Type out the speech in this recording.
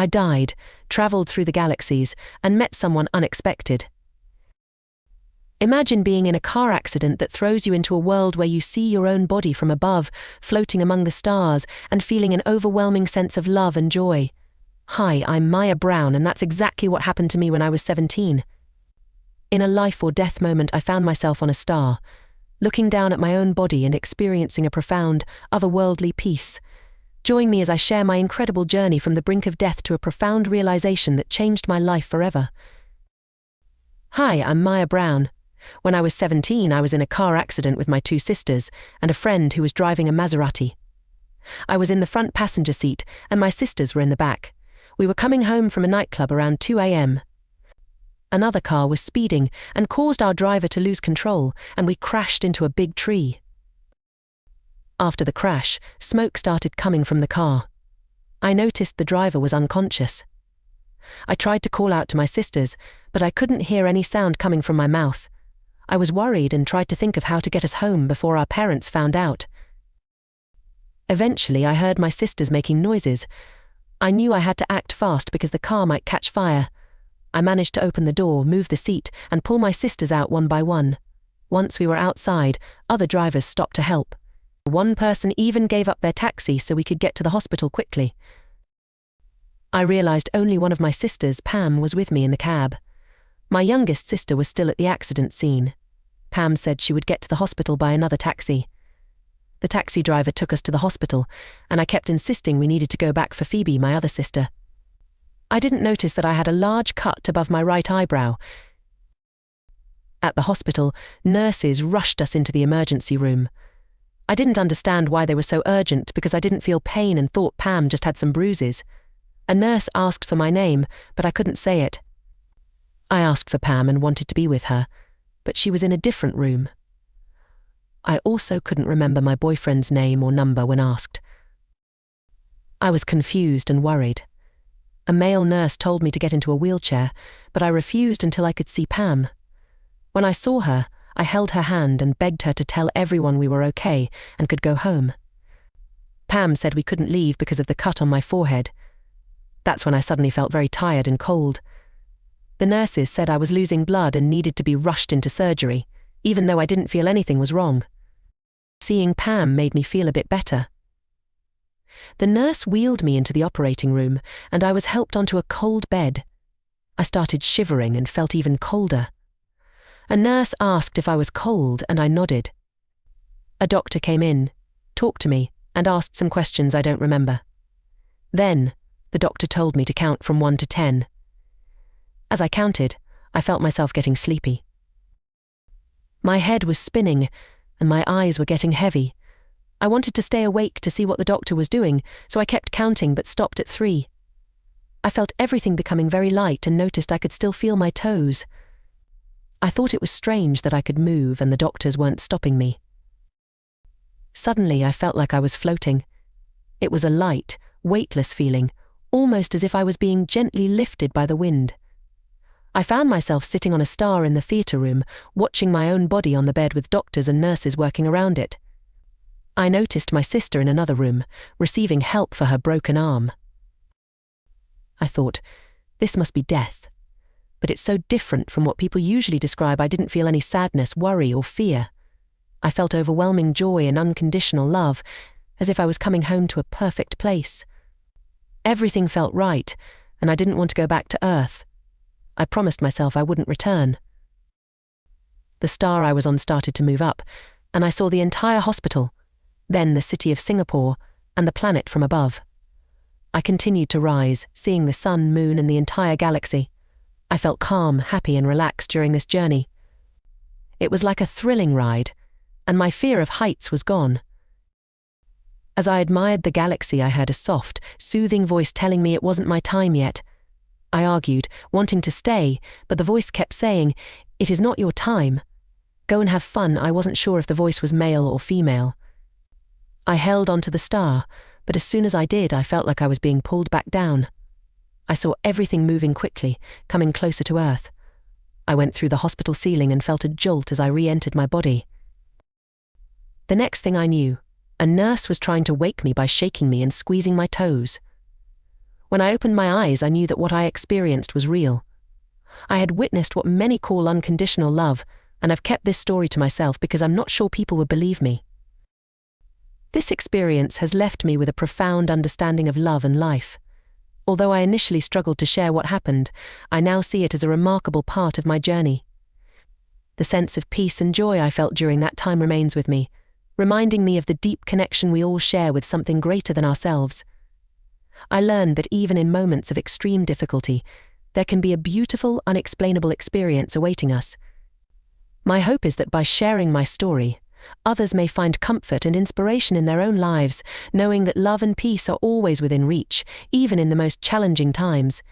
I died, traveled through the galaxies, and met someone unexpected. Imagine being in a car accident that throws you into a world where you see your own body from above, floating among the stars, and feeling an overwhelming sense of love and joy. Hi, I'm Maya Brown, and that's exactly what happened to me when I was 17. In a life or death moment, I found myself on a star, looking down at my own body and experiencing a profound, otherworldly peace. Join me as I share my incredible journey from the brink of death to a profound realization that changed my life forever. Hi, I'm Maya Brown. When I was 17, I was in a car accident with my two sisters and a friend who was driving a Maserati. I was in the front passenger seat and my sisters were in the back. We were coming home from a nightclub around 2 a.m. Another car was speeding and caused our driver to lose control, and we crashed into a big tree. After the crash, smoke started coming from the car. I noticed the driver was unconscious. I tried to call out to my sisters, but I couldn't hear any sound coming from my mouth. I was worried and tried to think of how to get us home before our parents found out. Eventually, I heard my sisters making noises. I knew I had to act fast because the car might catch fire. I managed to open the door, move the seat, and pull my sisters out one by one. Once we were outside, other drivers stopped to help. One person even gave up their taxi so we could get to the hospital quickly. I realized only one of my sisters, Pam, was with me in the cab. My youngest sister was still at the accident scene. Pam said she would get to the hospital by another taxi. The taxi driver took us to the hospital, and I kept insisting we needed to go back for Phoebe, my other sister. I didn't notice that I had a large cut above my right eyebrow. At the hospital, nurses rushed us into the emergency room. I didn't understand why they were so urgent because I didn't feel pain and thought Pam just had some bruises. A nurse asked for my name, but I couldn't say it. I asked for Pam and wanted to be with her, but she was in a different room. I also couldn't remember my boyfriend's name or number when asked. I was confused and worried. A male nurse told me to get into a wheelchair, but I refused until I could see Pam. When I saw her, I held her hand and begged her to tell everyone we were okay and could go home. Pam said we couldn't leave because of the cut on my forehead. That's when I suddenly felt very tired and cold. The nurses said I was losing blood and needed to be rushed into surgery, even though I didn't feel anything was wrong. Seeing Pam made me feel a bit better. The nurse wheeled me into the operating room, and I was helped onto a cold bed. I started shivering and felt even colder. A nurse asked if I was cold, and I nodded. A doctor came in, talked to me, and asked some questions I don't remember. Then, the doctor told me to count from 1 to 10. As I counted, I felt myself getting sleepy. My head was spinning, and my eyes were getting heavy. I wanted to stay awake to see what the doctor was doing, so I kept counting but stopped at 3. I felt everything becoming very light and noticed I could still feel my toes. I thought it was strange that I could move and the doctors weren't stopping me. Suddenly, I felt like I was floating. It was a light, weightless feeling, almost as if I was being gently lifted by the wind. I found myself sitting on a star in the theatre room, watching my own body on the bed with doctors and nurses working around it. I noticed my sister in another room, receiving help for her broken arm. I thought, this must be death. But it's so different from what people usually describe. I didn't feel any sadness, worry, or fear. I felt overwhelming joy and unconditional love, as if I was coming home to a perfect place. Everything felt right, and I didn't want to go back to Earth. I promised myself I wouldn't return. The star I was on started to move up, and I saw the entire hospital, then the city of Singapore, and the planet from above. I continued to rise, seeing the sun, moon, and the entire galaxy. I felt calm, happy, and relaxed during this journey. It was like a thrilling ride, and my fear of heights was gone. As I admired the galaxy, I heard a soft, soothing voice telling me it wasn't my time yet. I argued, wanting to stay, but the voice kept saying, "It is not your time. Go and have fun." I wasn't sure if the voice was male or female. I held onto the star, but as soon as I did, I felt like I was being pulled back down. I saw everything moving quickly, coming closer to Earth. I went through the hospital ceiling and felt a jolt as I re-entered my body. The next thing I knew, a nurse was trying to wake me by shaking me and squeezing my toes. When I opened my eyes, I knew that what I experienced was real. I had witnessed what many call unconditional love, and I've kept this story to myself because I'm not sure people would believe me. This experience has left me with a profound understanding of love and life. Although I initially struggled to share what happened, I now see it as a remarkable part of my journey. The sense of peace and joy I felt during that time remains with me, reminding me of the deep connection we all share with something greater than ourselves. I learned that even in moments of extreme difficulty, there can be a beautiful, unexplainable experience awaiting us. My hope is that by sharing my story, others may find comfort and inspiration in their own lives, knowing that love and peace are always within reach, even in the most challenging times.